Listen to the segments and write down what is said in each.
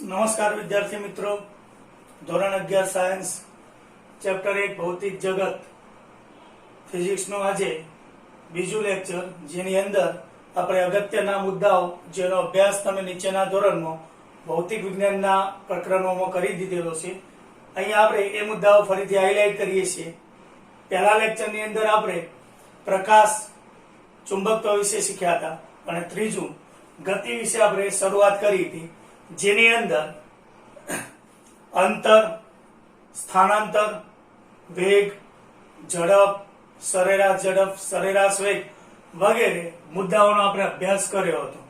नमस्कार विद्यार्थी मित्रों, ધોરણ 11 સાયન્સ ચેપ્ટર 1 ભૌતિક જગત ફિઝિક્સ નો આજે બીજું લેક્ચર, જેની અંદર આપણે અગત્યના મુદ્દાઓ જેનો અભ્યાસ તમે નીચેના ધોરણમાં ભૌતિક વિજ્ઞાનના પ્રકરણોમાં કરી દીધેલો છે. અહીંયા આપણે એ મુદ્દાઓ ફરીથી હાઇલાઇટ કરીએ છીએ. પહેલા લેક્ચરની અંદર આપણે પ્રકાશ ચુંબકત્વ વિશે શીખ્યા હતા અને ત્રીજું ગતિ વિશે આપણે શરૂઆત કરી હતી, જેની અંદર અંતર, સ્થાનાંતર, વેગ, ઝડપ, સરેરાશ વેગ વગેરે મુદ્દાઓનો આપણે અભ્યાસ કર્યો હતો.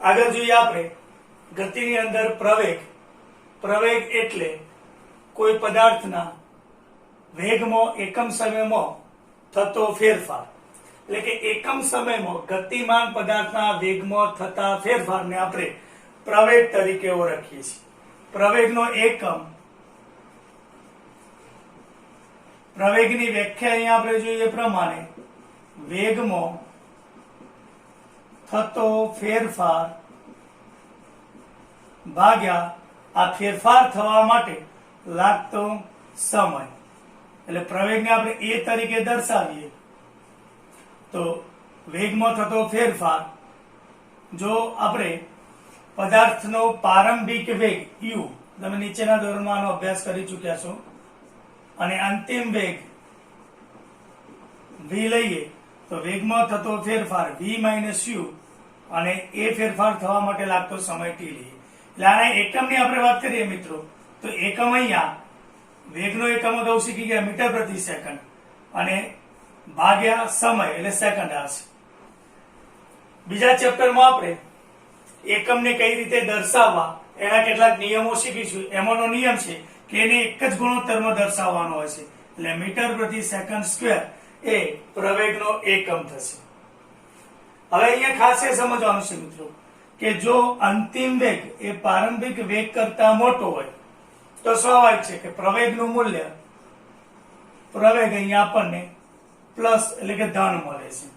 આગળ જોઈએ આપણે ગતિની અંદર પ્રવેગ એટલે કોઈ પદાર્થના વેગમાં એકમ સમયમાં થતો ફેરફાર, એટલે કે એકમ સમયમાં ગતિમાન પદાર્થના વેગમાં થતા ફેરફારને આપણે પ્રવેગ તરીકે ઓળખીએ છીએ. પ્રવેગનો એકમ, પ્રવેગની વ્યાખ્યા અહીંયા આપણે જોઈએ પ્રમાણે વેગમાં થતો ફેરફાર ભાગ્યા આ ફેરફાર થવા માટે લાગતો સમય. એટલે પ્રવેગને આપણે એ તરીકે દર્શાવીએ તો વેગમાં થતો ફેરફાર, જો આપણે પદાર્થનો પ્રારંભિક વેગ u, તમે નીચેના ધોરણમાં આનો અભ્યાસ કરી ચૂક્યા છો, અને અંતિમ વેગ v લઈએ તો વેગમાં થતો ફેરફાર v માઇનસ u, અને એ ફેરફાર થવા માટે લાગતો સમય t લઈએ. એટલે આના એકમની આપણે વાત કરીએ મિત્રો, તો એકમ અહીંયા વેગનો એકમ અગાઉ શીખી ગયા મીટર પ્રતિ સેકન્ડ, અને ભાગ્યા સમય એટલે સેકન્ડ આવશે. બીજા ચેપ્ટરમાં આપણે એકમને કઈ રીતે દર્શાવવા એના કેટલાક નિયમો શીખીશું. એમાંનો નિયમ છે કે એને એક જ ગુણોત્તરમાં દર્શાવવાનો હોય છે, એટલે મીટર પ્રતિ સેકન્ડ સ્ક્વેર એ પ્રવેગનો એકમ થશે. હવે અહીંયા ખાસ એ સમજવાનું છે મિત્રો કે જો અંતિમ વેગ એ પ્રારંભિક વેગ કરતા મોટો હોય તો સ્વાભાવિક છે કે પ્રવેગનું મૂલ્ય, પ્રવેગ અહીંયા આપણને પ્લસ એટલે કે ધન મળે છે.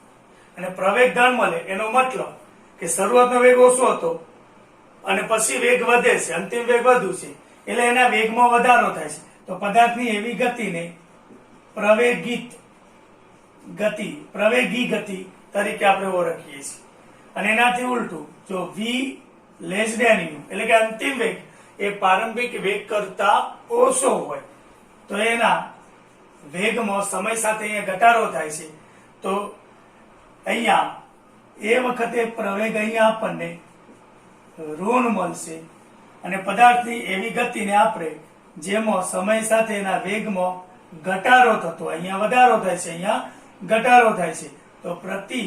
અને પ્રવેગ ધન મળે એનો મતલબ કે શરૂઆતનો વેગ ઓછો હતો અને પછી વેગ વધે છે, અંતિમ વેગ વધુ છે, એટલે એના વેગમાં વધારો થાય છે. તો પદાર્થની એવી ગતિને પ્રવેગી ગતિ તરીકે આપણે ઓળખીએ છીએ. અને એનાથી ઉલટું, જો v લેસ ધેન u એટલે કે અંતિમ વેગ એ પ્રારંભિક વેગ કરતા ઓછો હોય તો એના વેગમાં સમય સાથે અહીંયા ઘટાડો થાય છે. તો અહીંયા એ વખતે પ્રવેગ અહીંયા આપણને ઋણ મળશે, અને પદાર્થની એવી ગતિને આપણે જેમાં સમય સાથે એના વેગમાં ઘટાડો થતો, અહીંયા વધારો થાય છે, અહીંયા ઘટાડો થાય છે, તો પ્રતિ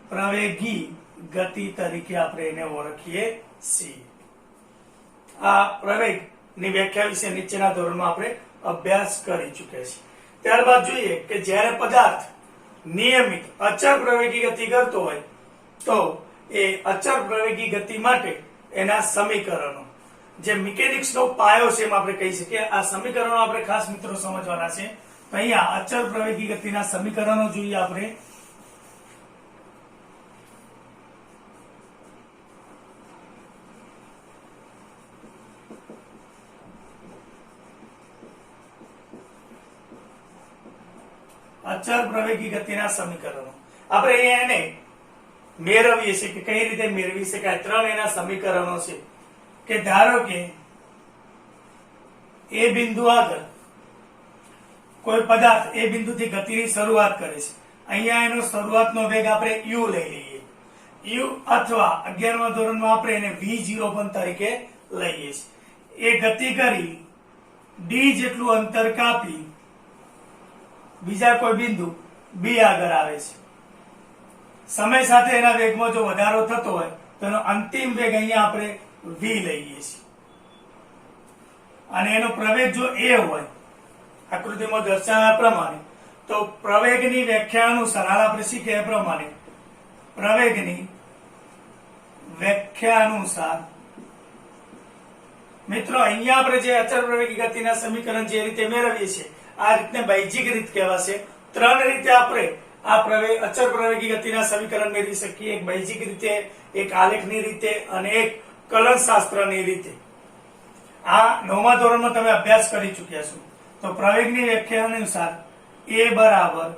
પ્રવેગી ગતિ તરીકે આપણે એને ઓળખીએ છીએ. આ પ્રવેગની વ્યાખ્યા વિશે નીચેના ધોરણમાં આપણે અભ્યાસ કરી ચૂક્યા છીએ. ત્યારબાદ જોઈએ કે જ્યારે પદાર્થ નિયમિત અચળ પ્રવેગી ગતિ કરતો હોય તો એ અચળ પ્રવેગી ગતિ માટે એના સમીકરણો, જે મિકેનિક્સનો પાયો છે એમ આપણે કહી શકીએ. આ સમીકરણો આપણે ખાસ મિત્રો સમજવાના છે. તો અહીંયા અચળ પ્રવેગી ગતિના સમીકરણો જોઈએ આપણે. અચળ પ્રવેગી ગતિના સમીકરણો આપણે અહીંયા એને મેળવીએ છીએ. કે કઈ રીતે મેળવી શકાય? ત્રણ એના સમીકરણો છે. કે ધારો કે એ બિંદુ આગળ કોઈ પદાર્થ એ બિંદુથી ગતિની શરૂઆત કરે છે. અહીંયા એનો શરૂઆતનો વેગ આપણે u લઈ લઈએ, u, અથવા 11મા ધોરણમાં આપણે એને v0 તરીકે લઈએ છીએ. એ ગતિ કરી d જેટલું અંતર કાપી બીજા કોઈ બિંદુ b આગળ આવે છે. સમય સાથે એના વેગમાં જો વધારો થતો હોય તો એનો અંતિમ વેગ અહીંયા આપણે v લઈએ છીએ, અને એનો પ્રવેગ જો a હોય આકૃતિમાં દર્શાવ્યા પ્રમાણે, તો પ્રવેગની વ્યાખ્યા અનુસાર હાલ આપણે શીખ્યા પ્રમાણે પ્રવેગની વ્યાખ્યા અનુસાર મિત્રો અહીંયા આપણે જે અચળ પ્રવેગી ગતિના સમીકરણ જે રીતે મેળવીએ છીએ આ રીતને બાહ્યિક રીત કહેવાશે. ત્રણ રીતે આપણે આ અચળ પ્રવેગી ગતિના સમીકરણ મેળવી શકીએ. એક બાહ્યિક રીતે, એક આલેખની રીતે અને એક કલનશાસ્ત્રની રીતે. આ 9મા ધોરણમાં તમે અભ્યાસ કરી ચૂક્યા છો. તો પ્રવેગની વ્યાખ્યા અનુસાર a બરાબર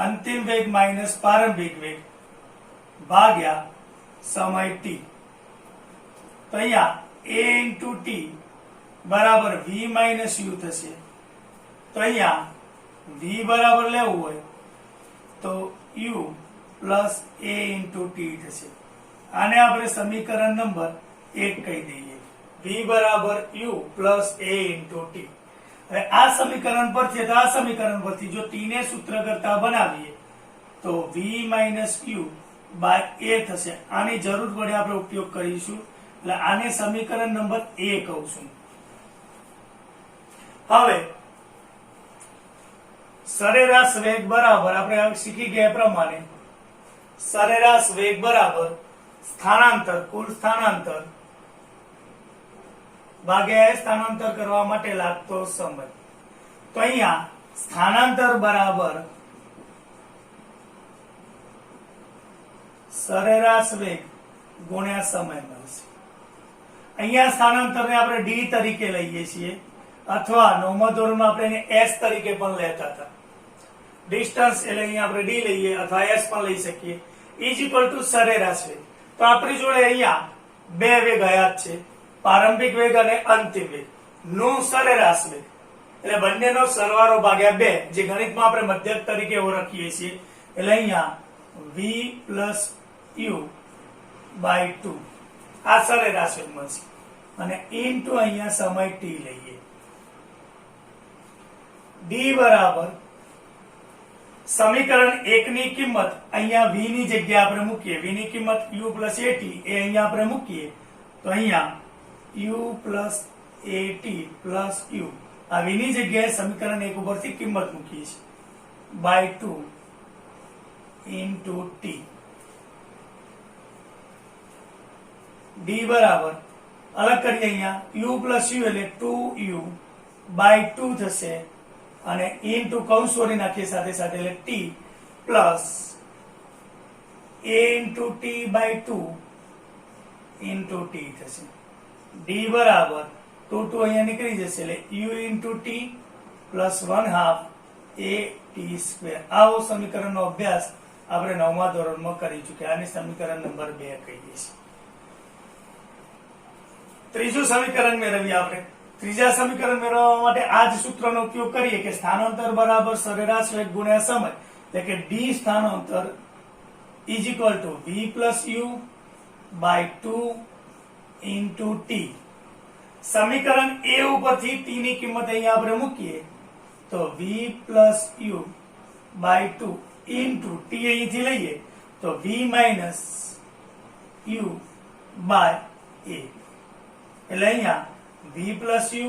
અંતિમ વેગ માઇનસ પ્રારંભિક વેગ ભાગ્યા સમય t. તો અહીંયા a into t બરાબર v માઇનસ u થશે. તો અહીંયા v બરાબર લેવું હોય તો u plus a into t થશે. આને આપણે સમીકરણ નંબર 1 કહી દઈએ. v બરાબર u plus a into t. હવે આ સમીકરણ પરથી તો આ સમીકરણ પરથી જો t ને સૂત્ર કરતા બનાવીએ તો v minus u by a થશે. આની જરૂર પડે આપણે ઉપયોગ કરીશું એટલે આને સમીકરણ નંબર 1 કહું છું. હવે સરેરાશ વેગ બરાબર આપણે શીખી ગયા પ્રમાણે સરેરાશ વેગ બરાબર સ્થાનાંતર કુલ સ્થાનાંતર ભાગ્યા સ્થાનાંતર કરવા માટે લાગતો સમય. તો અહીંયા સ્થાનાંતર બરાબર સરેરાશ વેગ ગુણ્યા સમય મળશે. અહીંયા સ્થાનાંતરને આપણે ડી તરીકે લઈએ છીએ અથવા 9મા ધોરણમાં આપણે એને એસ તરીકે પણ લેતા હતા. ડિસ્ટન્સ એટલે અહીંયા આપણે ડી લઈએ અથવા એસ પણ લઈ શકીએ. ઇઝ ઇક્વલ ટુ સરેરાશ વેગ. તો આપણી જોડે અહીંયા બે વેગ હયાત છે, પ્રારંભિક વેગ અને અંતિમ વેગ નું સરેરાશ વેગ એટલે બંનેનો સરવાળો ભાગ્યા 2 જે ગણિતમાં આપણે મધ્યક તરીકે ઓળખીએ છીએ. એટલે અહીંયા v પ્લસ u બાય 2 આ સરેરાશ વેગ મળશે અને ઇન્ટુ અહીંયા સમય t લઈએ. d બરાબર સમીકરણ 1 ની કિંમત અહીંયા v ની જગ્યાએ આપણે મૂકીએ. v ની કિંમત u પ્લસ at એ અહીંયા આપણે મૂકીએ તો અહીંયા u plus at plus u આ v ની જગ્યાએ સમીકરણ 1 ઉપરથી કિંમત મૂકીએ છીએ બાય 2 ઇન્ટુ t. d બરાબર અલગ કરીએ અહીંયા u પ્લસ u એટલે 2u બાય 2 થશે અને ઇન્ટુ કૌંસ વળી નાખીએ સાથે સાથે એટલે t plus a into t by 2 into t થશે. d બરાબર 2 અહીંયા નીકળી જશે એટલે u into t plus 1/2 a t square. આવો સમીકરણનો અભ્યાસ આપણે 9મા ધોરણમાં કરી ચૂક્યા. આને સમીકરણ નંબર 2 કહીએ છીએ. ત્રીજું સમીકરણ મેળવીએ આપણે. ત્રીજા સમીકરણ મેળવવા માટે આ જ સૂત્રનો ઉપયોગ કરીએ કે સ્થાનાંતર બરાબર સરેરાશ વેગ ગુણ્યા સમય એટલે કે d સ્થાનાંતર is equal to v plus u by 2 into t. સમીકરણ a ઉપરથી t ની કિંમત અહીંયા આપણે મૂકીએ તો v plus u by 2 into t અહીંથી લઈએ તો v minus u by a એટલે અહીંયા v plus u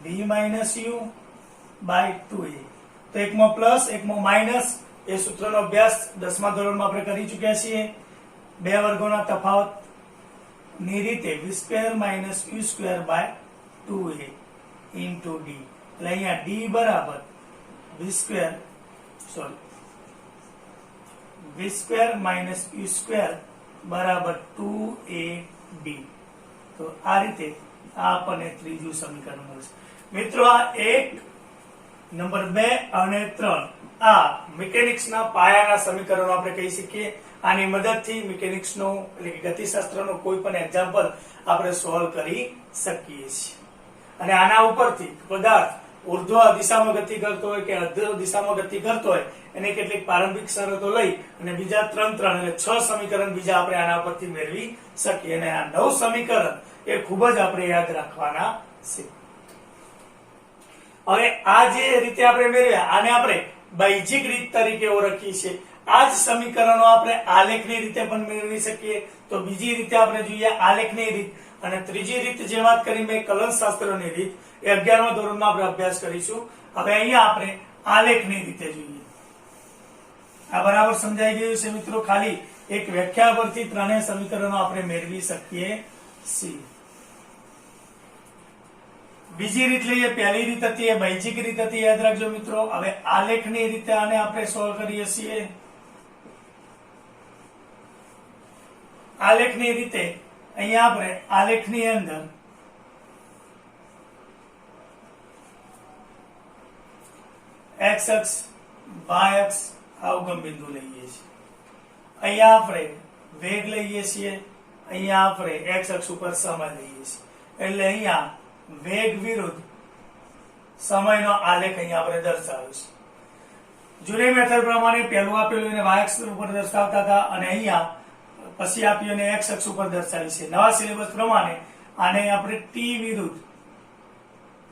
v minus u by 2a. તો એકમાં પ્લસ એકમાં માઇનસ એ સૂત્રનો અભ્યાસ 10મા ધોરણમાં આપણે કરી ચૂક્યા છીએ. બે વર્ગોના તફાવત ની રીતે v square minus u square by 2a into d. એટલે અહીંયા d બરાબર v square minus u square બરાબર 2ad. તો આ રીતે આ આપણને ત્રીજું સમીકરણ મળશે. મિત્રો આ 1 નંબર 2 અને 3 આ મિકેનિક્સના પાયાના સમીકરણો આપણે કહી શકીએ. આની મદદથી મિકેનિક્સનો એટલે કે ગતિશાસ્ત્રનો કોઈ પણ એક્ઝામ્પલ આપણે સોલ્વ કરી શકીએ છીએ. અને આના ઉપરથી પદાર્થ ઉર્ધ્વ દિશામાં ગતિ કરતો હોય કે અધ્ર દિશામાં ગતિ કરતો હોય એને કેટલીક પ્રારંભિક શરતો લઈ અને બીજા 3 એટલે 6 સમીકરણ બીજા આપણે આના ઉપરથી મેળવી શકીએ. અને આ 9 સમીકરણ એ ખૂબ જ આપણે યાદ રાખવાના છે. હવે આ જે રીતે આપણે મેળવ્યા આને આપણે બાહ્યિક રીત તરીકે ઓળખીએ છીએ. આ જ સમીકરણો આપણે આલેખની રીતે પણ મેળવી શકીએ. તો બીજી રીતે આપણે જોઈએ આલેખની રીત અને ત્રીજી રીત જે વાત કરી મેં કલનશાસ્ત્રની રીત એ 11મા ધોરણમાં આપણે અભ્યાસ કરીશું. હવે અહીંયા આપણે આલેખની રીતે જોઈએ. આ બરાબર સમજાઈ ગયું છે મિત્રો? ખાલી એક વ્યાખ્યા પરથી ત્રણેય સમીકરણો આપણે મેળવી શકીએ છીએ. બીજી રીત લઈએ. પહેલી રીત હતી એ બાહ્યિક રીત હતી, યાદ રાખજો મિત્રો. હવે આલેખની રીતે આને આપણે સોલ્વ કરીએ છીએ. આલેખની રીતે અહીંયા આપણે આલેખની અંદર એક્સ અક્ષ, વાય અક્ષ, આ ઉગમ બિંદુ લઈએ છીએ. અહીંયા આપણે વેગ લઈએ છીએ, અહીંયા આપણે એક્સ અક્ષ ઉપર સમય લઈએ છીએ. એટલે અહીંયા વેગ વિરુદ્ધ સમયનો આલેખ અહીંયા આપણે દર્શાવ્યો છે. જૂની મેથડ પ્રમાણે પહેલું આપેલું એને વાય અક્ષ ઉપર દર્શાવતા હતા અને અહીંયા પછી આપ્યું એને એક્સ અક્ષ ઉપર દર્શાવી છે. નવા સિલેબસ પ્રમાણે આને આપણે ટી વિરુદ્ધ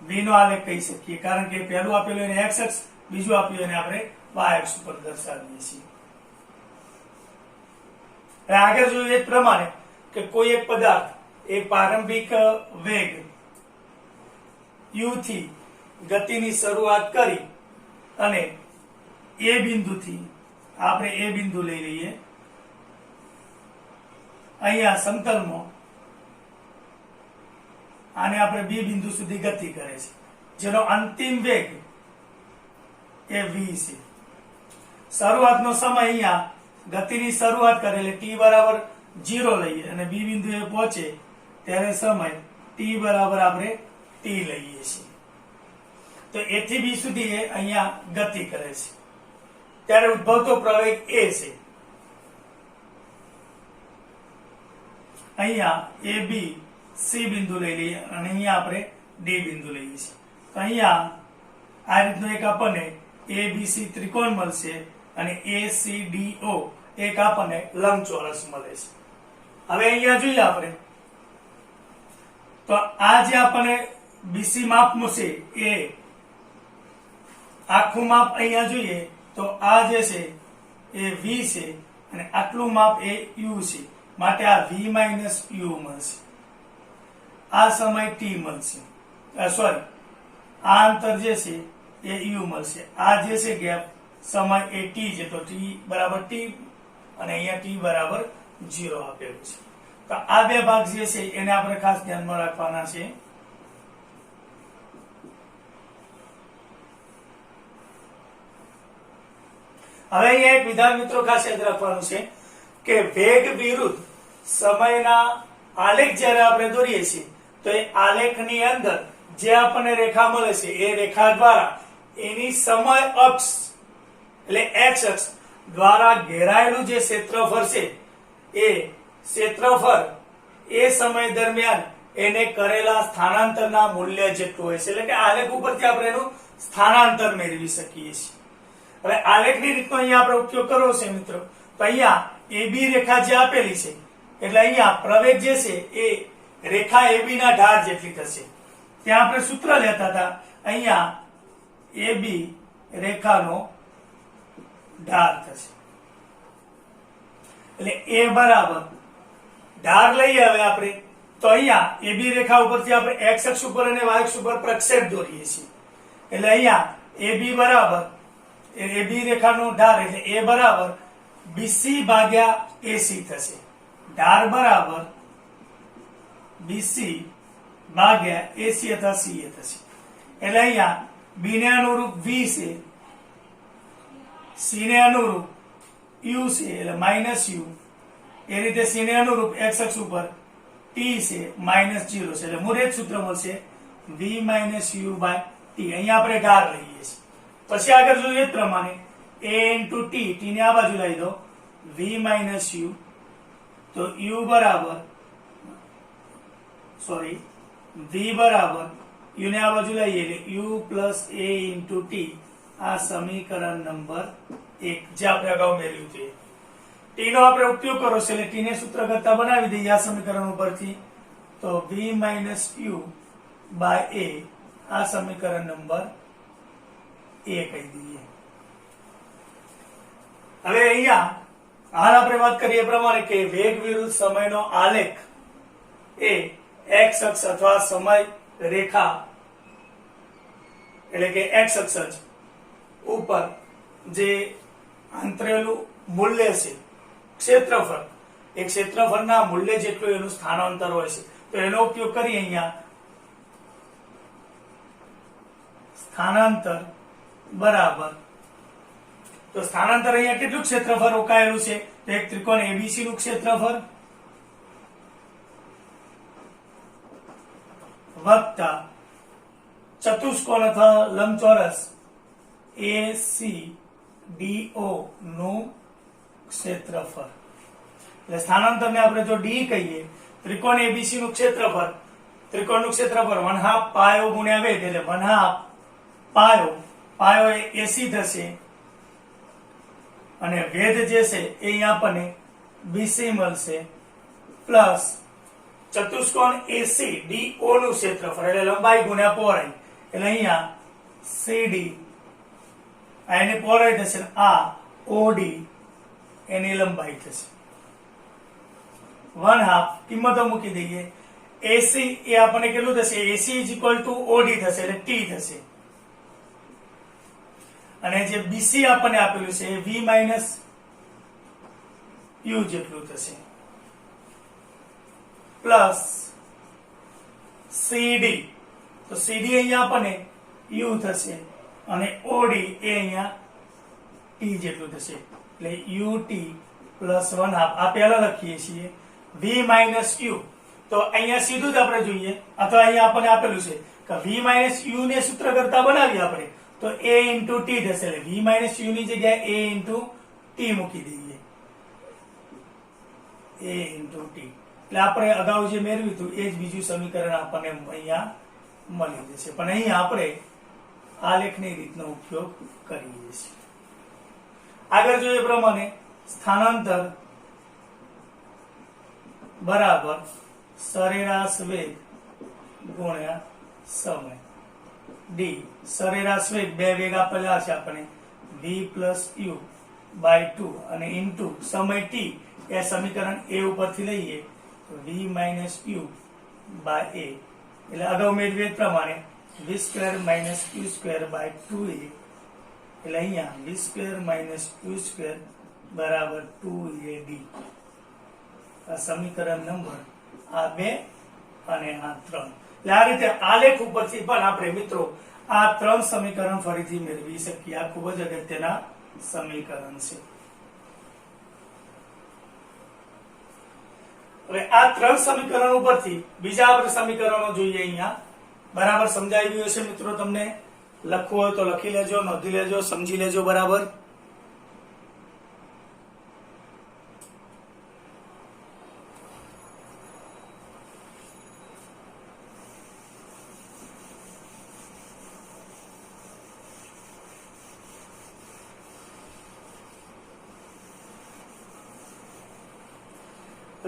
v નો આલેખ કહી શકીએ, કારણ કે પહેલું આપેલું એને એક્સ અક્ષ, બીજું આપ્યું એને આપણે વાય અક્ષ ઉપર દર્શાવીએ છીએ. આગળ જોયું એ પ્રમાણે કે કોઈ એક પદાર્થ એક પ્રારંભિક વેગ u થી ગતિની શરૂઆત કરી અને એ બિંદુથી આપણે એ બિંદુ લઈ લઈએ, અહીંયા સમતલમાં આને આપણે બી બિંદુ સુધી ગતિ કરે છે, જેનો અંતિમ વેગ એ v છે. શરૂઆતનો સમય અહીંયા ગતિની શરૂઆત કરે એટલે t બરાબર 0 લઈએ અને બી બિંદુએ પહોંચે ત્યારે સમય t બરાબર આપણે t લઈએ છીએ. તો a થી b સુધી એ અહીંયા ગતિ કરે છે, ત્યારે ઉદ્ભવતો પ્રવેગ a છે. અહીંયા a b c બિંદુ લઈ લઈએ અને અહીંયા આપણે d બિંદુ લઈએ છીએ. તો અહીંયા આ રીતનો એક આપણને abc ત્રિકોણ મળશે અને acdo એક આપણને લંબચોરસ મળે છે. હવે અહીંયા જોઈએ આપણે તો આ જે આપણને બીસી માપ મળશે એ આખું માપ અહીંયા જોઈએ તો આ જે છે એ v છે અને આટલું માપ એ u છે, માટે આ v માઇનસ u મળશે. આ સમય t મળશે, સોરી આ અંતર જે છે એ u મળશે. આ જે છે ગેપ સમય એ t છે, તો t બરાબર t અને અહીંયા t બરાબર 0 આપેલું છે. તો આ બે ભાગ જે છે એને આપણે ખાસ ધ્યાનમાં રાખવાના છે. હવે અહીંયા એક વિધાન મિત્રો ખાસ યાદ રાખવાનું છે કે વેગ વિરુદ્ધ સમયના આલેખ જ્યારે આપણે દોરીએ છીએ તો એ આલેખની અંદર જે આપણને રેખા મળે છે એ રેખા દ્વારા એની સમય અક્ષ એટલે એક્સ અક્ષ દ્વારા ઘેરાયેલું જે ક્ષેત્રફળ છે એ ક્ષેત્રફળ એ સમય દરમિયાન એને કરેલા સ્થાનાંતરના મૂલ્ય જેટલું હોય છે. એટલે કે આલેખ ઉપરથી આપણે એનું સ્થાનાંતર મેળવી શકીએ છીએ. હવે આલેખની રીતનો અહીંયા આપણે ઉપયોગ કરવો છે મિત્રો, તો અહીંયા AB રેખા જે આપેલી છે એટલે અહીંયા પ્રવેગ જે છે એ રેખા AB ના ઢાળ જેટલી થશે. ત્યાં આપણે સૂત્ર લેતા હતા, અહીંયા AB રેખાનો ઢાળ થશે એટલે A બરાબર ઢાળ લઈએ. હવે આપણે તો અહીંયા AB રેખા ઉપરથી આપણે x અક્ષ ઉપર અને y અક્ષ ઉપર પ્રક્ષેપ દોરીએ છીએ એટલે અહીંયા AB બરાબર AB રેખાનો ઢાળ એટલે A બરાબર BC ભાગ્યા AC થશે. ઢાળ બરાબર BC ભાગ્યા AC અથવા CA થશે. એટલે અહીંયા B ને અનુરૂપ V છે, C ને અનુરૂપ U છે એટલે માઇનસ U, એ રીતે C ને અનુરૂપ x અક્ષ ઉપર T છે માઇનસ 0 છે એટલે મૂળ એક સૂત્ર મળશે V minus U by T. અહીંયા આપણે ઢાળ લઈએ છીએ. પછી આગળ જોઈએ એ પ્રમાણે a into t, t ને આ બાજુ લઈ દો, v minus u, તો u બરાબર સોરી v બરાબર u ને આ બાજુ લઈએ એટલે u plus a into t. આ સમીકરણ નંબર 1 જે આપણે અગાઉ મેળવ્યું છે. t નો આપણે ઉપયોગ કરો છે એટલે t ને સૂત્ર કરતા બનાવી દઈએ આ સમીકરણ ઉપરથી, તો v minus u by a આ સમીકરણ નંબર એ કહી દઈએ. હવે અહીંયા હાલ આપણે વાત કરીએ પ્રમાણે કે વેગ વિરુદ્ધ સમયનો આલેખ એ x અક્ષ અથવા સમય રેખા એટલે કે x અક્ષ ઉપર જે આંતરેલું મૂલ્ય છે ક્ષેત્રફળ, એ ક્ષેત્રફળના મૂલ્ય જેટલું એનું સ્થાનાંતર હોય છે તો એનો ઉપયોગ કરી અહીંયા સ્થાનાંતર બરાબર, તો સ્થાનાંતર અહીંયા કેટલું ક્ષેત્રફળ રોકાયેલું છે તો એક ત્રિકોણ ABC નું ક્ષેત્રફળ વત્તા ચતુષ્કોણ અથવા લંબચોરસ ACDO નું ક્ષેત્રફળ. એટલે સ્થાનાંતરને આપણે જો ડી કહીએ, ત્રિકોણ એબીસી નું ક્ષેત્રફળ, ત્રિકોણનું ક્ષેત્રફળ 1/2 પાયો ગુણ્યા વેધ, એટલે 1/2 પાયો, પાયો એ એસી થશે અને વેધ જે છે એ અહીંયા આપણને બીસી મળશે, પ્લસ ચતુષ્કોણ ACDO નું ક્ષેત્રફળ એટલે લંબાઈ ગુણ્યા પહોળાઈ, એટલે અહીંયા CD આ એની પહોળાઈ થશે, આ OD એની લંબાઈ થશે. 1/2 કિંમતો મૂકી દઈએ. AC એ આપણને કેટલું થશે? AC is equal two OD થશે, એટલે T થશે. અને જે BC આપણને આપેલું છે એ V માઇનસ U જેટલું થશે, પ્લસ CD, તો CD અહીંયા આપણને U થશે અને OD એ અહીંયા T જેટલું થશે, એટલે UT પ્લસ 1/2 આ પહેલા લખીએ છીએ. V માઇનસ U, તો અહીંયા સીધું જ આપણે જોઈએ, અથવા અહીંયા આપણને આપેલું છે કે V માઇનસ U ને સૂત્ર કરતા બનાવીએ આપણે, તો A ઇન્ટુ T થશે, એટલે V માઇનસ U ની જગ્યાએ A ઇન્ટુ T મૂકી દઈએ, A ઇન્ટુ T. એટલે આપણે અગાઉ જે મેળવ્યું હતું એ જ બીજું સમીકરણ આપણને અહીંયા મળી જશે, પણ અહીંયા આપણે આલેખની રીતનો ઉપયોગ કરીએ છીએ. આગળ જોઈએ પ્રમાણે સ્થાનાંતર બરાબર સરેરાશ વેગ ગુણ્યા સમય. ડી સરેરાશ વેગ, બે વેગ આપેલા છે આપણે, v પ્લસ u બાય 2 અને ઇન્ટુ સમય t, એ સમીકરણ એ ઉપરથી લઈએ તો v minus u by a, એટલે અગાઉ મેળવીએ પ્રમાણે v square minus u square by 2a, એટલે અહીંયા v square minus u square બરાબર 2ad. આ સમીકરણ નંબર આ 2 અને આ 3. એટલે આ રીતે આલેખ ઉપરથી પણ આપણે મિત્રો આ 3 સમીકરણ ફરીથી મેળવી શકીએ. આ ખૂબ જ અગત્યના સમીકરણ છે. હવે આ 3 સમીકરણ ઉપરથી બીજા આપણે સમીકરણો જોઈએ. અહીંયા બરાબર સમજાઈ ગયું હશે મિત્રો? તમને લખવું હોય તો લખી લેજો, નોંધી લેજો, સમજી લેજો બરાબર.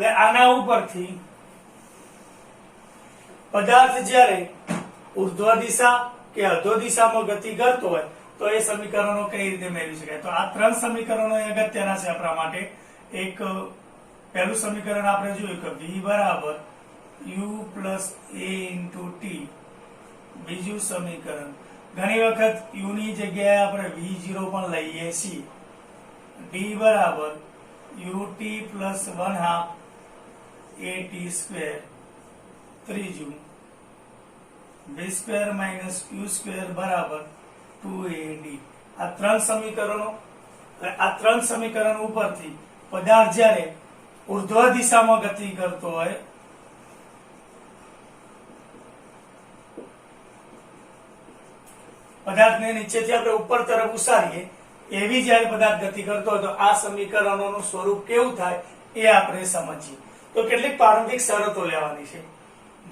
એટલે આના ઉપરથી પદાર્થ જ્યારે ઉર્ધ્વ દિશા કે અધો દિશામાં ગતિ કરતો હોય તો એ સમીકરણો કઈ રીતે મેળવી શકાય? તો આ 3 સમીકરણો અગત્યના છે આપણા માટે. એક પહેલું સમીકરણ આપણે જોયું કે v બરાબર u plus a into t. બીજું સમીકરણ, ઘણી વખત u ની જગ્યાએ આપણે v0 પણ લઈએ છીએ. d બરાબર ut પ્લસ 1/2 at સ્ક્વેર. ત્રીજું v square minus u square બરાબર 2ad. આ 3 સમીકરણો. આ 3 સમીકરણો ઉપરથી પદાર્થ જ્યારે ઉર્ધ્વ દિશામાં ગતિ કરતો હોય પદાર્થને નીચેથી આપણે ઉપર તરફ ઉસારીએ એવી જ્યારે પદાર્થ ગતિ કરતો હોય તો આ સમીકરણોનું સ્વરૂપ કેવું થાય એ આપણે સમજીએ. તો કેટલીક પ્રારંભિક શરતો લેવાની છે.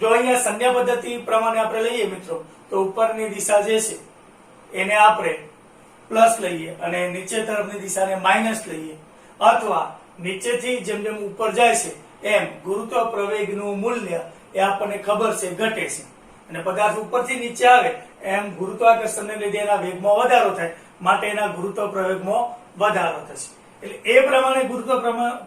જો અહીંયા સંજ્ઞા પદ્ધતિ પ્રમાણે આપણે લઈએ મિત્રો, તો ઉપરની દિશા જે છે એને આપણે પ્લસ લઈએ અને નીચે તરફની દિશાને માઇનસ લઈએ, અથવા નીચેથી જેમ જેમ ઉપર જાય છે એમ ગુરુત્વ પ્રવેગનું મૂલ્ય એ આપણને ખબર છે ઘટે છે, અને પદાર્થ ઉપરથી નીચે આવે એમ ગુરુત્વાકર્ષણને લીધે એના વેગમાં વધારો થાય, માટે એના ગુરુત્વ પ્રવેગમાં વધારો થશે. એટલે એ પ્રમાણે ગુરુત્વ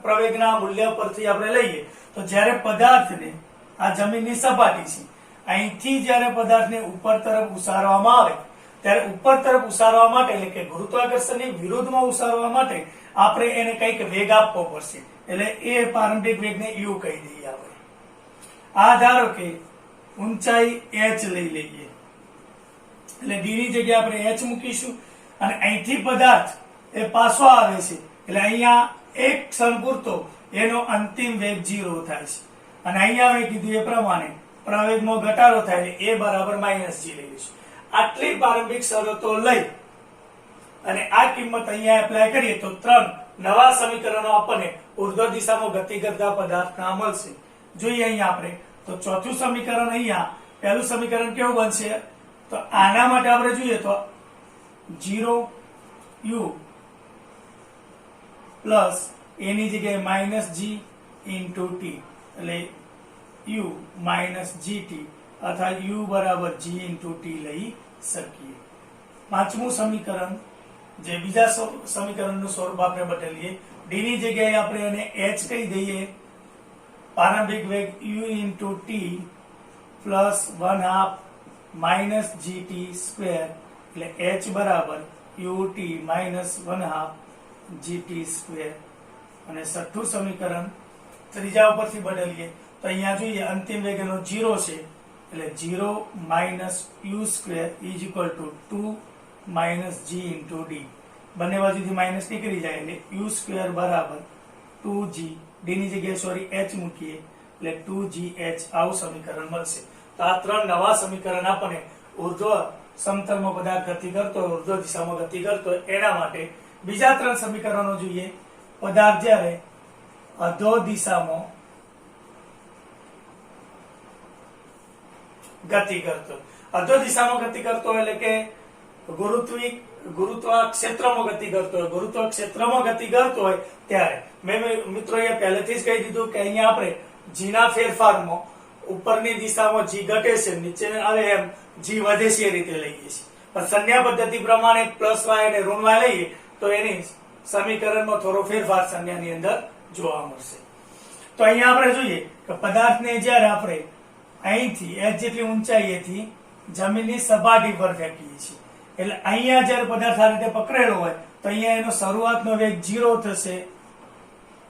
પ્રવેગના મૂલ્ય પરથી આપણે લઈએ તો જ્યારે પદાર્થને, આ જમીનની સપાટી છે, અહીંથી જ્યારે પદાર્થને ઉપર તરફ ઉસારવામાં આવે ત્યારે ઉપર તરફ ઉસારવા માટે, એટલે કે ગુરુત્વાકર્ષણની વિરુદ્ધમાં ઉસારવા માટે આપણે એને કંઈક વેગ આપવો પડશે. એટલે એ પ્રારંભિક વેગને u કહી દઈએ આપણે. આ ધારો કે ઊંચાઈ h લઈ લઈએ, એટલે d ની જગ્યાએ આપણે h મૂકીશું, અને અહીંથી પદાર્થ એ પાછો આવે છે એટલે અહીંયા એક ક્ષણ પૂરતો એનો અંતિમ વેગ 0 થાય છે, અને અહીંયા મેં કીધું એ પ્રમાણે પ્રવેગમાં ઘટાડો થાય એટલે a બરાબર -g લઈશું. આટલી પ્રારંભિક શરતો લઈ અને આ કિંમત અહીંયા એપ્લાય કરીએ તો 3 નવા સમીકરણો આપણને ઉર્ધ્વ દિશામાં ગતિ કરતા પદાર્થના મળશે. જોઈએ અહીંયા આપણે તો ચોથું સમીકરણ, અહીંયા પહેલું સમીકરણ કેવું બનશે? તો આના માટે આપણે જોઈએ તો 0u પ્લસ એની જગ્યાએ માઇનસ જી ઇન્ટુ ટી, એટલે u માઇનસ gt અથવા u બરાબર g ઇન્ટુ ટી લઈ શકીએ. પાંચમું સમીકરણ, જે બીજા સમીકરણનું સ્વરૂપ આપણે બદલીએ, d ની જગ્યાએ આપણે એને h કહી દઈએ, પ્રારંભિક વેગ u into T plus 1/2 minus gt square, એટલે h બરાબર ut માઇનસ 1/2 gt સ્ક્વેર. અને છઠ્ઠું સમીકરણ ત્રીજા ઉપરથી બદલીએ તો અહીંયા જોઈએ અંતિમ વેગ એનો 0 છે, એટલે 0 minus u square is equal two 2 minus g into D. બંને બાજુથી માઇનસ નીકળી જાય એટલે u સ્ક્વેર બરાબર 2g, ડી ની જગ્યાએ સોરી h મૂકીએ એટલે 2gh. આવું સમીકરણ મળશે. તો આ 3 નવા સમીકરણ આપણને ઉર્ધ્વ સમતલમાં પદાર્થ ગતિ કરતો હોય, ઉર્ધ્વ દિશામાં ગતિ કરતો હોય એના માટે. બીજા 3 સમીકરણો જોઈએ. પદાર્થ જ્યારે અધો દિશામાં ગતિ કરતો, અધો દિશામાં ગતિ કરતો એટલે કે ગુરુત્વ ક્ષેત્રમાં ગતિ કરતો હોય, ગુરુત્વ ક્ષેત્રમાં ગતિ કરતો હોય ત્યારે મેં મિત્રો એ પહેલેથી જ કહી દીધું કે અહીંયા આપણે g ના ફેરફારમાં ઉપરની દિશામાં g ઘટે છે, નીચે આવે એમ g વધે છે એ રીતે લઈએ છીએ. પણ સંજ્ઞા પદ્ધતિ પ્રમાણે પ્લસ y અને ઋણ y લઈએ તો એની સમીકરણમાં થોડો ફેરફાર સંજ્ઞાની અંદર જોવા મળશે. તો અહીંયા આપણે જોઈએ કે પદાર્થને જ્યારે આપણે અહીંથી h જેટલી ઊંચાઈએથી જમીનની સપાટી પર ફેંકીએ છીએ, એટલે અહીંયા જ્યારે પદાર્થ આ રીતે પકડેલો હોય તો અહીંયા એનો શરૂઆતનો વેગ 0 થશે,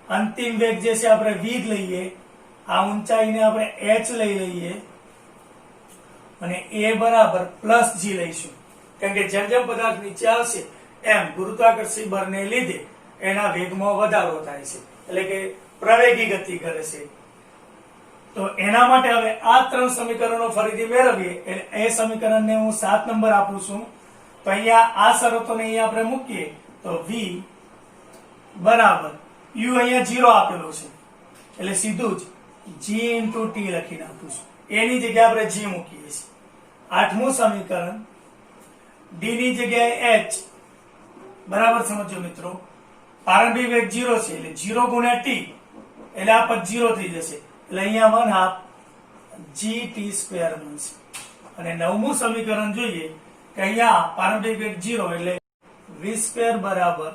અંતિમ વેગ જે છે આપણે v લઈએ, આ ઊંચાઈને આપણે h લઈ લઈએ અને a બરાબર પ્લસ g લઈશું. કારણ કે જેમ જેમ પદાર્થ નીચે આવશે એમ ગુરુત્વાકર્ષણ બળને લીધે એના વેગમાં વધારો થાય છે, એટલે કે પ્રવેગી ગતિ કરે છે. તો એના માટે હવે આ 3 સમીકરણો ફરીથી મેળવીએ, એટલે એ સમીકરણને હું 7 નંબર આપું છું. તો અહીંયા આ શરતોને અહીંયા આપણે મૂકીએ તો v બરાબર u અહીંયા 0 આપેલો છે એટલે સીધું જ g ઇન્ટુ t લખી નાખું છું, એની જગ્યાએ આપણે g મૂકીએ છીએ. 8મું સમીકરણ, d ની જગ્યાએ h બરાબર સમજો મિત્રો, પ્રારંભિક વેગ 0 છે એટલે 0 ગુણ્યા t એટલે આ પદ 0 થઈ જશે, એટલે અહીંયા 1/2 gt સ્ક્વેર બનશે. અને 9મું સમીકરણ જોઈએ કે અહીંયા પ્રારંભિક વેગ 0 એટલે v સ્ક્વેર બરાબર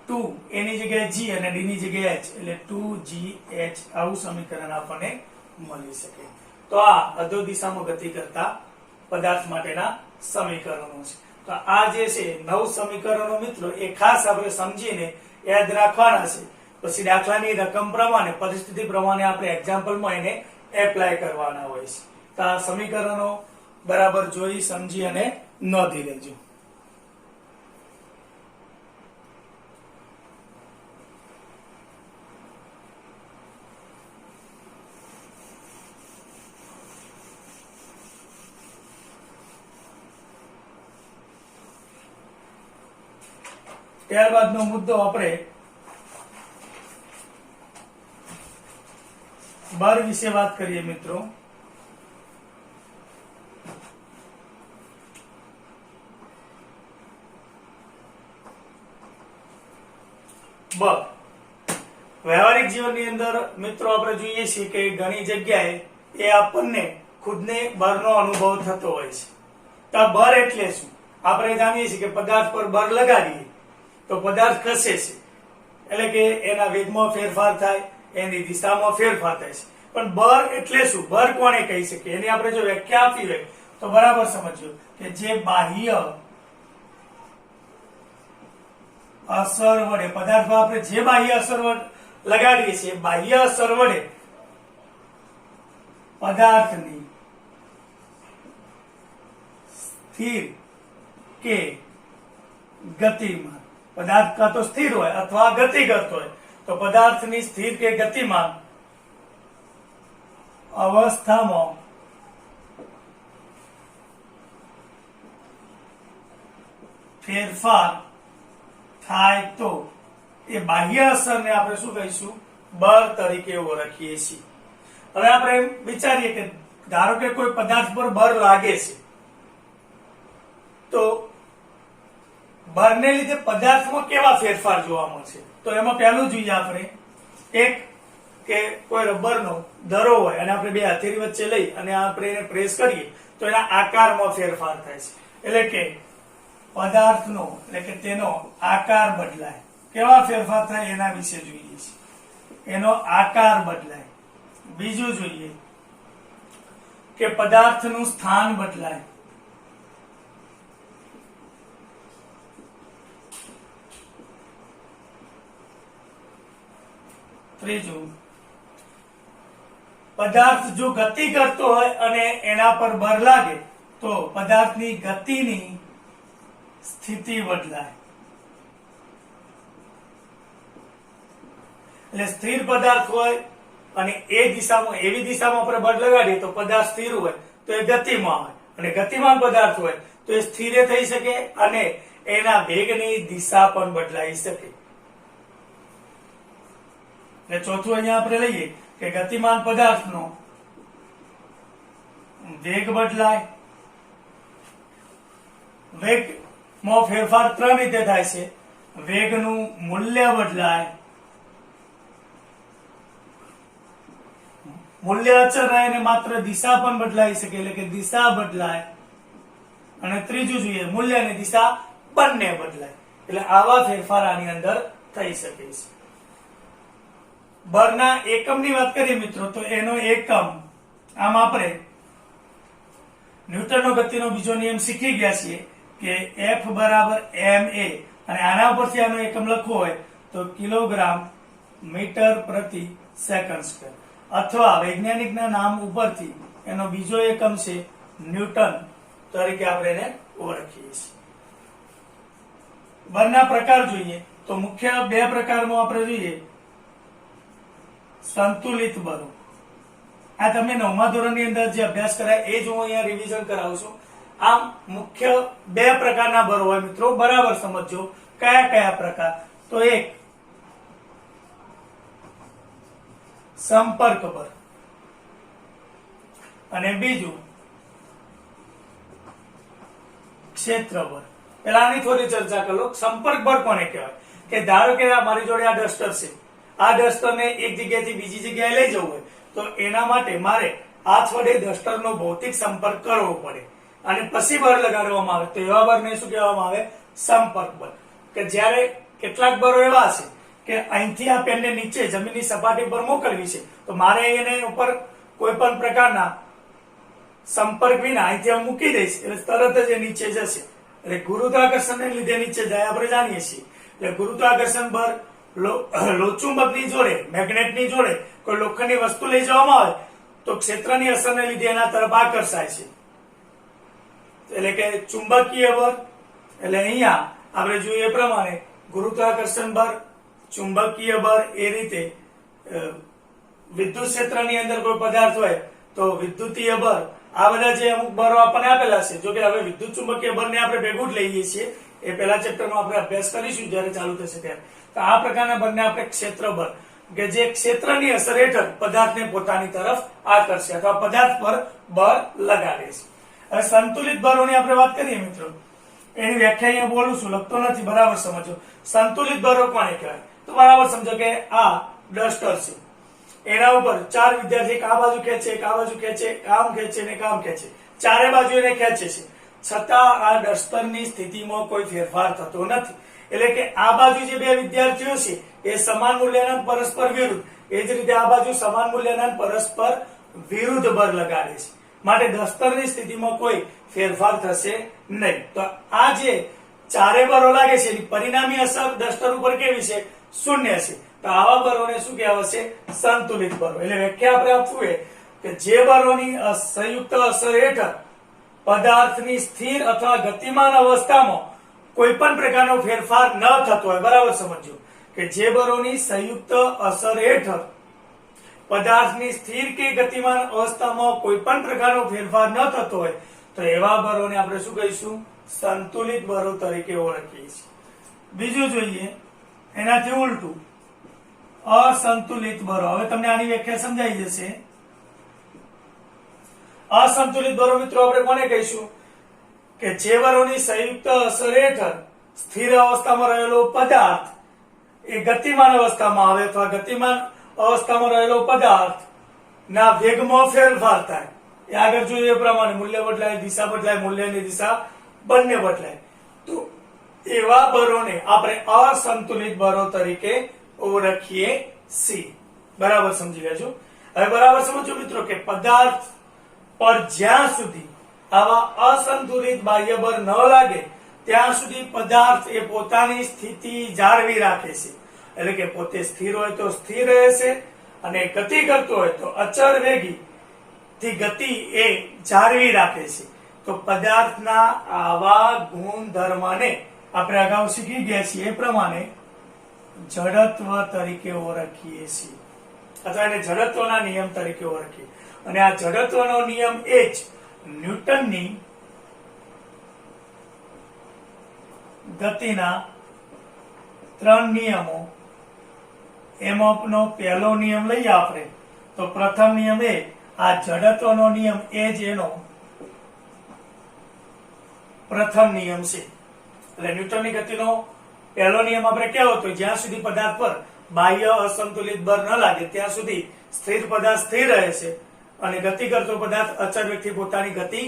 2, એની જગ્યાએ g અને d ની જગ્યાએ h એટલે 2gh. આવું સમીકરણ આપણને મળી શકે. તો આ અધો દિશામાં ગતિ કરતા પદાર્થ માટેના સમીકરણો છે. તો આ જે છે 9 સમીકરણો મિત્રો એ ખાસ આપણે સમજીને યાદ રાખવાના છે. પછી દાખલાની રકમ પ્રમાણે, પરિસ્થિતિ પ્રમાણે આપણે એક્ઝામ્પલમાં એને એપ્લાય કરવાના હોય છે. તો આ સમીકરણો બરાબર જોઈ સમજી અને નોંધી લેજો. ત્યારબાદનો મુદ્દો આપણે બળ વિશે વાત કરીએ મિત્રો. બળ વ્યવહારિક જીવનની અંદર મિત્રો આપણે જોઈએ છીએ કે ઘણી જગ્યાએ એ આપણને ખુદને બળનો અનુભવ થતો હોય છે. તો બળ એટલે શું? આપણે જાણીએ છીએ કે પદાર્થ પર બળ લગાડીએ તો પદાર્થ ખસે છે, એટલે કે એના વેગમાં ફેરફાર થાય, એની દિશામાં ફેરફાર થાય છે. પણ બળ એટલે શું? બળ કોને કહી શકીએ એની આપણે જો વ્યાખ્યા આપી હોય તો બરાબર સમજો કે જે બાહ્ય અસર વડે પદાર્થમાં આપણે જે બાહ્ય અસર લગાડીએ છીએ, બાહ્ય અસર વડે પદાર્થની સ્થિર કે ગતિમાન, પદાર્થ કાં તો સ્થિર હોય અથવા ગતિ કરતો હોય, તો પદાર્થની સ્થિર કે ગતિમાન અવસ્થામાં ફેરફાર થાય તો એ બાહ્ય અસરને આપણે શું કહીશું? બળ તરીકે ઓળખીએ છીએ. હવે આપણે વિચારીએ કે ધારો કે કોઈ પદાર્થ પર બળ લાગે છે, તો બળને લીધે પદાર્થમાં કેવા ફેરફાર જોવા મળશે? તો એમાં પહેલું જોઈએ આપણે એક કે કોઈ રબરનો દરો હોય અને આપણે બે હથેળી વચ્ચે લઈ અને આપણે એને પ્રેસ કરીએ તો એના આકારમાં ફેરફાર થાય છે. એટલે કે પદાર્થનો એટલે કે તેનો આકાર બદલાય. કેવા ફેરફાર થાય એના વિશે જોઈએ છે. એનો આકાર બદલાય. બીજું જોઈએ કે પદાર્થનું સ્થાન બદલાય. ત્રીજું, પદાર્થ જો ગતિ કરતો હોય અને એના પર બળ લાગે તો પદાર્થની ગતિની સ્થિતિ બદલાય. એટલે સ્થિર પદાર્થ હોય અને એ દિશામાં એવી દિશામાં આપણે બળ લગાડીએ તો પદાર્થ સ્થિર હોય તો એ ગતિમાં હોય, અને ગતિમાન પદાર્થ હોય તો એ સ્થિર થઈ શકે અને એના વેગની દિશા પણ બદલાઈ શકે. એટલે ચોથું અહીંયા આપણે લઈએ કે ગતિમાન પદાર્થનો વેગ બદલાય. વેગમાં ફેરફાર ત્રણ રીતે થાય છે. વેગનું મૂલ્ય બદલાય, મૂલ્ય અચળ રહે અને માત્ર દિશા પણ બદલાઈ શકે એટલે કે દિશા બદલાય, અને ત્રીજું જોઈએ મૂલ્ય અને દિશા બંને બદલાય. એટલે આવા ફેરફાર આની અંદર થઈ શકે છે. બળના એકમની વાત કરીએ મિત્રો તો એનો એકમ, આમ આપણે ન્યૂટનનો ગતિનો બીજો નિયમ શીખી ગયા છીએ કે F બરાબર ma, અને આના ઉપરથી આનો એકમ લખવો હોય તો કિલોગ્રામ મીટર પ્રતિ સેકન્ડ સ્ક્વેર, અથવા વૈજ્ઞાનિકના નામ ઉપરથી એનો બીજો એકમ છે ન્યૂટન તરીકે આપણે એને ઓળખીએ છીએ. બળના પ્રકાર જોઈએ તો મુખ્ય બે પ્રકારમાં આપણે જોઈએ સંતુલિત બળો. આ તમે 9મા ધોરણની અંદર જે અભ્યાસ કરાય એ જ હું અહીંયા રિવિઝન કરાવું છું. આમ મુખ્ય બે પ્રકારના બળો હોય મિત્રો, બરાબર સમજો કયા કયા પ્રકાર? તો એક સંપર્ક બળ અને બીજું ક્ષેત્ર બળ. પહેલા આની થોડી ચર્ચા કરો. સંપર્ક બળ કોને કહેવાય? કે ધારો કે મારી જોડે આ ડસ્ટર છે, આ ડસ્ટરને એક જગ્યાએથી બીજી જગ્યાએ લઈ જવું હોય તો એના માટે મારે હાથ વડે ડસ્ટરનો ભૌતિક સંપર્ક કરવો પડે અને પછી બળ લગાડવામાં આવે તો એવા બળને શું કહેવામાં આવે? સંપર્ક બળ. કે જ્યારે કેટલાક બળો એવા છે કે અહીંથી આ પેનને નીચે જમીનની સપાટી પર મોકલવી છે તો મારે એને ઉપર કોઈ પણ પ્રકારના સંપર્ક વિના અહીંથી મૂકી દઈશ એટલે તરત જ એ નીચે જશે. એટલે ગુરુત્વાકર્ષણને લીધે નીચે જાય આપણે જાણીએ છીએ. એટલે ગુરુત્વાકર્ષણ બળ લોચુંબકની જોડે, મેગ્નેટની જોડે કોઈ લોખંડની વસ્તુ લઈ જવામાં આવે તો ક્ષેત્રની અસરને લીધે એના તરફ આકર્ષાય છે. એટલે કે ચુંબકીય બળ. એટલે અહીંયા આપણે જોઈએ એ પ્રમાણે ગુરુત્વાકર્ષણ બળ, ચુંબકીય બળ, એ રીતે વિદ્યુત ક્ષેત્રની અંદર કોઈ પદાર્થ હોય તો વિદ્યુતીય બળ. આ બધા જે અમુક બળો આપણને આપેલા છે. જો કે હવે વિદ્યુત ચુંબકીય બળને આપણે ભેગું જ લઈએ છીએ, એ પહેલા ચેપ્ટરમાં આપણે અભ્યાસ કરીશું જ્યારે ચાલુ થશે ત્યારે. તો આ પ્રકારના બળને આપણે ક્ષેત્ર બળ, કે જે ક્ષેત્રની અસર હેઠળ પદાર્થને પોતાની તરફ આકર્ષે અથવા પદાર્થ પર બળ લગાડે છે. હવે સંતુલિત બળોની આપણે વાત કરીએ મિત્રો, એની વ્યાખ્યા અહીંયા બોલું છું, લખતો નથી, બરાબર સમજો. સંતુલિત બળો કોને કહેવાય? તો બરાબર સમજો કે આ ડસ્ટર છે, એના ઉપર ચાર વિદ્યાર્થી એક આ બાજુ ખેંચે, એક આ બાજુ ખેંચે, આમ ખેંચે ને આમ ખેંચે, ચારે બાજુ એને ખેંચે છે, છતાં આ ડસ્ટરની સ્થિતિમાં કોઈ ફેરફાર થતો નથી. એટલે કે આ બાજુ જે બે વિદ્યાર્થીઓ છે એ સમાન મૂલ્યના પરસ્પર વિરુદ્ધ, એ જ રીતે આ બાજુ સમાન મૂલ્યના પરસ્પર વિરુદ્ધ બળ લગાડે છે, માટે ડસ્ટરની સ્થિતિમાં કોઈ ફેરફાર થશે નહીં. તો આ જે ચારે બળો લાગે છે એની પરિણામી અસર ડસ્ટર ઉપર કેવી છે? શૂન્ય છે. તો આવા બળોને શું કહેવાશે? સંતુલિત બળો. એટલે વ્યાખ્યા આપણે આપવું કે જે બળોની સંયુક્ત અસર હેઠળ પદાર્થની સ્થિર અથવા ગતિમાન અવસ્થામાં કોઈ પણ પ્રકારનો ફેરફાર ન થતો હોય, બરાબર સમજો કે જે બળોની સંયુક્ત અસર હેઠળ પદાર્થની સ્થિર કે ગતિમાન અવસ્થામાં કોઈ પણ પ્રકારનો ફેરફાર ન થતો હોય તો એવા બળોને આપણે શું કહીશું? સંતુલિત બળો તરીકે ઓળખીએ છીએ. બીજું જોઈએ એનાથી ઉલટું, અસંતુલિત બળો. હવે તમને આની વ્યાખ્યા સમજાઈ જશે. અસંતુલિત બળો મિત્રો આપણે કોને કહીશું કે જે બળોની સંયુક્ત અસર હેઠળ સ્થિર અવસ્થામાં રહેલો પદાર્થ એ ગતિમાન અવસ્થામાં આવે અથવા ગતિમાન અવસ્થામાં રહેલો પદાર્થ ના વેગમાં ફેરફાર થાય. એ આગળ જોઈએ એ પ્રમાણે મૂલ્ય બદલાય, દિશા બદલાય, મૂલ્યની દિશા બંને બદલાય. તો એવા બળોને આપણે અસંતુલિત બળો તરીકે ઓળખીએ છીએ. બરાબર સમજી લેજો. હવે બરાબર સમજો મિત્રો કે પદાર્થ પર જ્યાં સુધી આવા અસંતુલિત બાહ્ય બળ ન લાગે ત્યાં સુધી પદાર્થ એ પોતાની સ્થિતિ જાળવી રાખે છે. એટલે કે પોતે સ્થિર હોય તો સ્થિર રહેશે અને ગતિ કરતો હોય તો અચળ વેગી થી ગતિ એ જાળવી રાખે છે. તો પદાર્થના આવા ગુણધર્મને આપણે અગાઉ શીખી ગયા છીએ એ પ્રમાણે જડત્વ તરીકે ઓળખીએ છીએ અથવા એને જડત્વના નિયમ તરીકે ઓળખીએ. અને આ જડત્વનો નિયમ એ જ ન્યૂટનની ગતિના 3 નિયમો. એમાંનો પહેલો નિયમ લઈએ આપણે તો પ્રથમ નિયમ એ આ જડત્વનો નિયમ એ જ એનો પ્રથમ નિયમ છે. એટલે ન્યૂટનની ગતિનો પહેલો નિયમ આપણે કેવો હતો, જ્યાં સુધી પદાર્થ પર બાહ્ય અસંતુલિત બળ ન લાગે ત્યાં સુધી સ્થિર પદાર્થ સ્થિર રહે છે અને ગતિ કરતો પદાર્થ અચળ વેગથી પોતાની ગતિ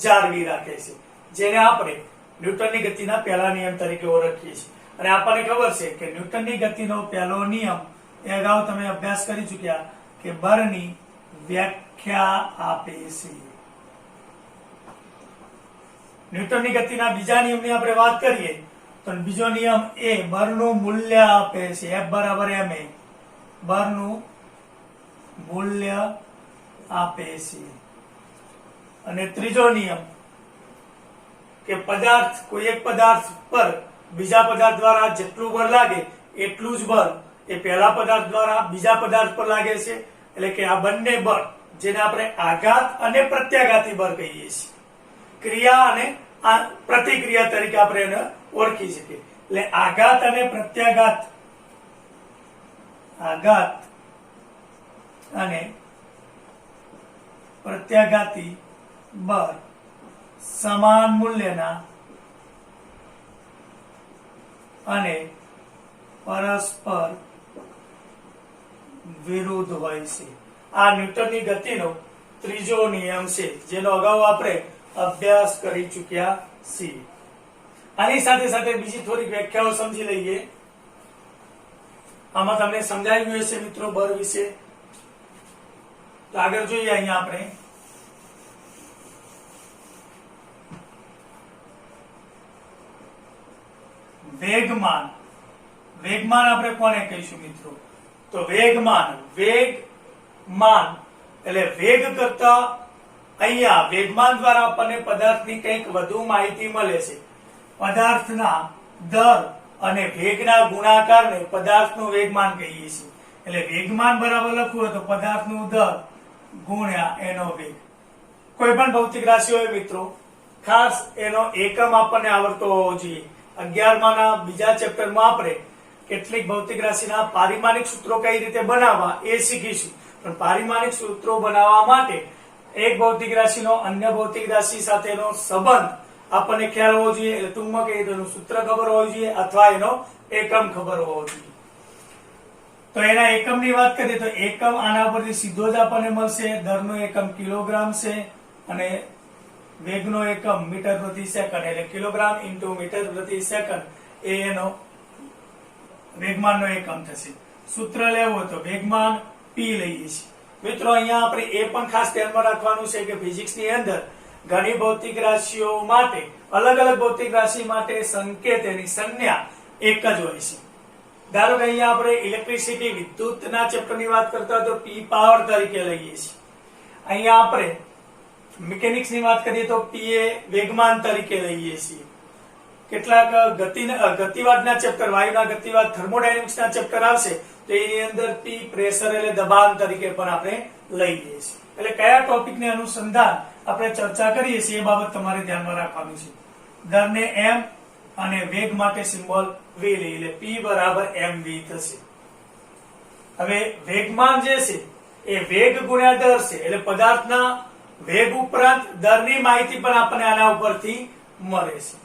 જાળવી રાખે છે, જેને આપણે ન્યૂટનની ગતિના પહેલા નિયમ તરીકે ઓળખીએ છીએ. અને આપણને ખબર છે કે ન્યૂટનની ગતિનો પહેલો નિયમ એ અગાઉ તમે અભ્યાસ કરી ચૂક્યા કે બળની વ્યાખ્યા આપે છે. ન્યૂટનની ગતિના બીજા નિયમની આપણે વાત કરીએ તો બીજો નિયમ એ બળનું મૂલ્ય આપે છે. F બરાબર ma. બળનું મૂલ્ય આપે છે. અને ત્રીજો નિયમ કે પદાર્થ કોઈ એક પદાર્થ પર બીજા પદાર્થ દ્વારા જેટલું બળ લાગે એટલું જ બળ એ પહેલા પદાર્થ દ્વારા બીજા પદાર્થ પર લાગે છે. એટલે કે આ બંને બળ જેને આપણે આઘાત અને પ્રત્યાઘાતી બળ કહીએ છીએ, ક્રિયા અને પ્રતિક્રિયા તરીકે આપણે એને ઓળખી શકીએ. એટલે આઘાત અને પ્રત્યાઘાત, આઘાત અને પ્રત્યાઘાતી બળ સમાન મૂલ્યના અને પરસ્પર વિરુદ્ધ હોય છે. આ ન્યૂટનની ગતિનો ત્રીજો નિયમ છે, જેનો અગાઉ આપણે અભ્યાસ કરી ચૂક્યા છીએ. આની સાથે સાથે બીજી થોડીક વ્યાખ્યાઓ સમજી લઈએ. આમાં તમને સમજાઈ ગયું હશે મિત્રો બળ વિશે. તો આગળ જોઈએ અહીંયા આપણે વેગમાન. વેગમાન આપણે કોને કહીશું મિત્રો? તો વેગમાન એટલે વેગ કરતા અહીંયા વેગમાન દ્વારા આપણને પદાર્થની કંઈક વધુ માહિતી મળે છે. પદાર્થના દર અને વેગના ગુણાકારને પદાર્થનું વેગમાન કહીએ છીએ. એટલે વેગમાન બરાબર લખવું હોય તો પદાર્થનું દર ગુણ્યા એનો વેગ. કોઈ પણ ભૌતિક રાશિ હોય મિત્રો, ખાસ એનો એકમ આપણને આવડતો હોવો જોઈએ. 11માના બીજા ચેપ્ટરમાં આપણે કેટલીક ભૌતિક રાશિના પારિમાણિક સૂત્રો કઈ રીતે બનાવવા એ શીખીશું. પણ પારિમાણિક સૂત્રો બનાવવા માટે એક ભૌતિક રાશિનો અન્ય ભૌતિક રાશિ સાથેનો સંબંધ આપણને ખ્યાલ હોવો જોઈએ. એટલે ટૂંકમાં કહીએ તો એનું સૂત્ર ખબર હોવું જોઈએ અથવા એનો એકમ ખબર હોવો જોઈએ. તો એના એકમની વાત કરીએ તો એકમ આના પરથી સીધો જ આપણને મળશે. દરનો એકમ કિલોગ્રામ છે અને વેગનો એકમ મીટર પ્રતિ સેકન્ડ. એટલે કિલોગ્રામ ઇન્ટુ મીટર પ્રતિ સેકન્ડ એ એનો વેગમાનનો એકમ થશે. સૂત્ર લેવું તો વેગમાન p લઈએ છીએ. મિત્રો અહીંયા આપણે એ પણ ખાસ ધ્યાનમાં રાખવાનું છે કે ફિઝિક્સની અંદર ઘણી ભૌતિક રાશિઓ માટે, અલગ અલગ ભૌતિક રાશિ માટે સંકેત એની સંજ્ઞા એક જ હોય છે. ધારો કે અહીંયા આપણે ઇલેક્ટ્રિસિટી વિદ્યુતના ચેપ્ટરની વાત કરતા હોય તો p પાવર તરીકે લઈએ છીએ. અહીંયા આપણે મિકેનિક્સની વાત કરીએ તો p એ વેગમાન તરીકે લઈએ છીએ. કેટલાક ગતિવાદના ચેપ્ટર, વાયુના ગતિવાદ, થર્મોડાયનેમિક્સના ચેપ્ટર આવશે તો એની અંદર p પ્રેશર એટલે દબાણ તરીકે પણ આપણે લઈએ છીએ. એટલે કયા ટોપિકને અનુસંધાન આપણે ચર્ચા કરીએ છીએ એ બાબત તમારે ધ્યાનમાં રાખવાનું છે. દરને m અને વેગ માટે સિમ્બોલ v લઈએ, એટલે p બરાબર mv થશે. હવે વેગમાન જે છે એ વેગ ગુણ્યા દર છે, એટલે પદાર્થના વેગ ઉપરાંત દરની માહિતી પણ આપણને આના ઉપરથી મળે છે.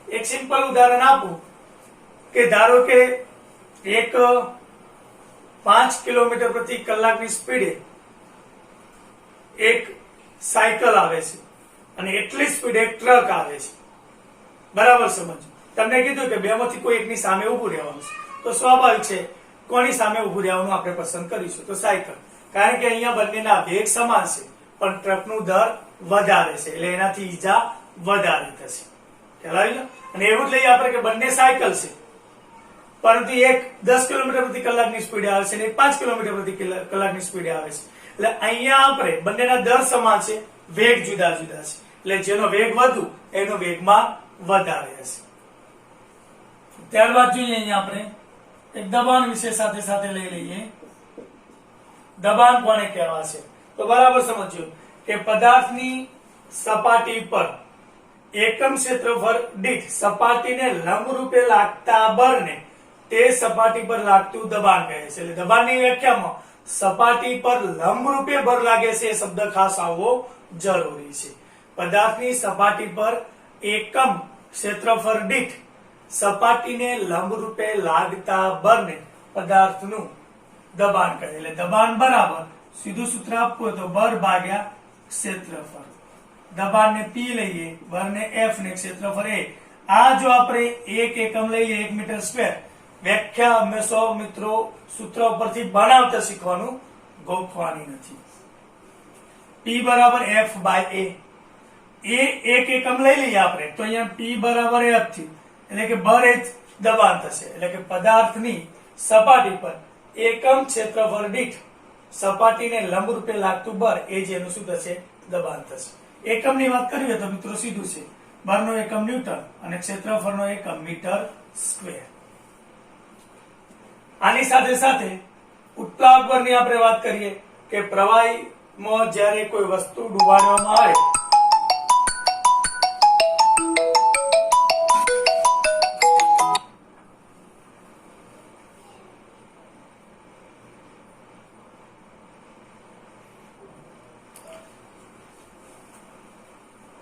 એક સિમ્પલ ઉદાહરણ આપું કે ધારો કે એક 5 કિલોમીટર પ્રતિ કલાકની સ્પીડે એક સાયકલ આવે છે અને એટલી સ્પીડે એક ટ્રક આવે છે. બરાબર સમજો. તમને કીધું કે બેમાંથી કોઈ એકની સામે ઉભું રહેવાનું છે, તો સ્વાભાવિક છે કોની સામે ઉભું રહેવાનું આપણે પસંદ કરીશું, તો સાયકલ. કારણ કે અહીંયા બંનેના વેગ સમાન છે પણ ટ્રકનું દર વધારે છે, એટલે એનાથી ઈજા વધારે થશે. ખ્યાલ આવી ગયો? અને એવું જ લઈએ આપણે કે બંને સાયકલ છે, પરંતુ એક 10 કિલોમીટર પ્રતિ કલાકની સ્પીડે આવે છે અને એક 5 કિલોમીટર પ્રતિ કલાકની સ્પીડે આવે છે. એટલે અહીંયા આપણે બંનેના દર સમાન છે, વેગ જુદા જુદા છે, એટલે જેનો વેગ વધુ એનો વેગમાં વધારે હશે. ત્યારબાદ જોઈએ અહીંયા આપણે એક દબાણ વિશે સાથે સાથે લઈ લઈએ. દબાણ કોને કહેવાશે? તો બરાબર સમજ્યો કે પદાર્થની સપાટી પર એકમ ક્ષેત્રફળ દીઠ સપાટીને લંબરૂપે લાગતા બળને તે સપાટી પર લાગતું દબાણ કહે છે. એટલે દબાણની વ્યાખ્યામાં સપાટી પર લંબરૂપે બળ લાગે છે એ શબ્દ ખાસ આવવો જરૂરી છે. પદાર્થની સપાટી પર એકમ ક્ષેત્રફળ દીઠ સપાટીને લંબરૂપે લાગતા બળને પદાર્થનું દબાણ કહે. એટલે દબાણ બરાબર સીધું સૂત્ર આપવું તો બળ ભાગ્યા ક્ષેત્રફળ. દબાણને p લઈએ, બળને f ને ક્ષેત્રફળ a. આ જો આપણે એક એકમ લઈએ 1 મીટર સ્ક્વેર, વ્યાખ્યા હંમેશા મિત્રો સૂત્ર પરથી બનાવતા શીખવાનું, ગોખવાની નથી. p બરાબર f બાય a. એક એકમ લઈ લઈએ આપણે તો અહીંયા p બરાબર f થયું, એટલે કે બળ એ દબાણ થશે. એટલે કે પદાર્થની સપાટી પર એકમ ક્ષેત્રફળ દીઠ સપાટીને લંબરૂપે લાગતું બળ એ જેનું શું થશે? દબાણ થશે. એકમની વાત કરીએ તો મિત્રો સીધું છે, બળનો એકમ ન્યૂટન અને ક્ષેત્રફળનો એકમ મીટર સ્ક્વેર. આની સાથે સાથે ઉત્પ્લાવક બળની આપણે વાત કરીએ કે પ્રવાહીમાં જ્યારે કોઈ વસ્તુ ડુબાડવામાં આવે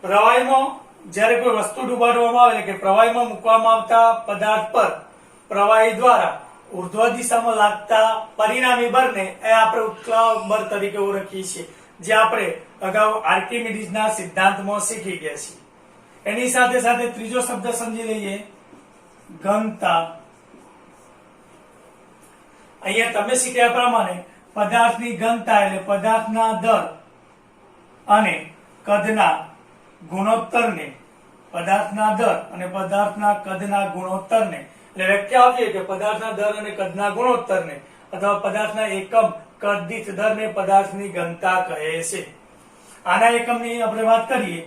પ્રવાહીમાં જ્યારે કોઈ વસ્તુ ડુબાડવામાં આવે કે પ્રવાહીમાં મૂકવામાં આવતા પદાર્થ પર પ્રવાહી દ્વારા ઉર્ધ્વ દિશામાં લાગતા પરિણામી બળને એ આપણે ઉત્પ્લાવક બળ તરીકે ઓળખીએ છીએ, જે આપણે અગાઉ આર્કિમિડીઝના સિદ્ધાંતમાં શીખી ગયા છીએ. એની સાથે સાથે ત્રીજો શબ્દ સમજી લઈએ, ઘનતા. અહીંયા તમે શીખ્યા પ્રમાણે પદાર્થની ઘનતા એટલે પદાર્થના દર અને કદના ગુણોત્તરને, પદાર્થના દર અને પદાર્થના કદના ગુણોત્તરને, એટલે વ્યાખ્યા આપીએ કે પદાર્થના દર અને કદના ગુણોત્તરને અથવા પદાર્થના એકમ કદ દીઠ દરને પદાર્થની ઘનતા કહે છે. આના એકમની આપણે વાત કરીએ,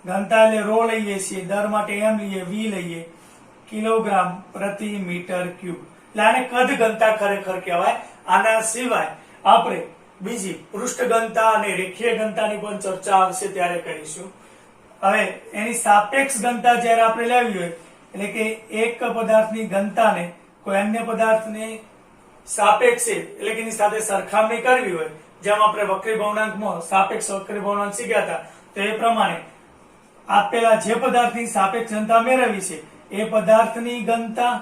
ઘનતા એટલે રો લઈએ છીએ, દર માટે m લઈએ, v લઈએ, કિલોગ્રામ પ્રતિ મીટર ક્યુબ. એટલે આને કદ ઘનતા ખરેખર કહેવાય. આના સિવાય આપણે બીજી પૃષ્ઠ ઘનતા અને રેખીય ઘનતાની પણ ચર્ચા આવશે ત્યારે કરીશું. હવે એની સાપેક્ષ ઘનતા જ્યારે આપણે લેવી હોય, એટલે કે એક પદાર્થની ઘનતાને કોઈ અન્ય પદાર્થને સાપેક્ષે એટલે કે એની સાથે સરખામણી કરવી હોય, જેમ આપણે વક્રી ભવનાંકમાં સાપેક્ષ વક્રી ભવનાંક શીખ્યા હતા, તો એ પ્રમાણે આપેલા જે પદાર્થની સાપેક્ષ ઘનતા મેળવી છે એ પદાર્થની ઘનતા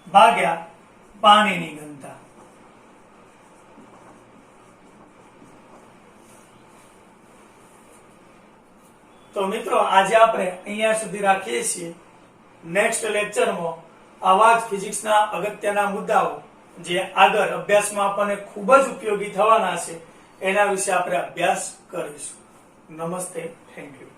ભાગ્યા પાણીની ઘનતા. તો મિત્રો આજે આપણે અહીંયા સુધી રાખીએ છીએ. નેક્સ્ટ લેક્ચરમાં આવા જ ફિઝિક્સના અગત્યના મુદ્દાઓ જે આગળ અભ્યાસમાં આપણને ખૂબ જ ઉપયોગી થવાના છે એના વિશે આપણે અભ્યાસ કરીશું. નમસ્તે, થેન્ક યુ.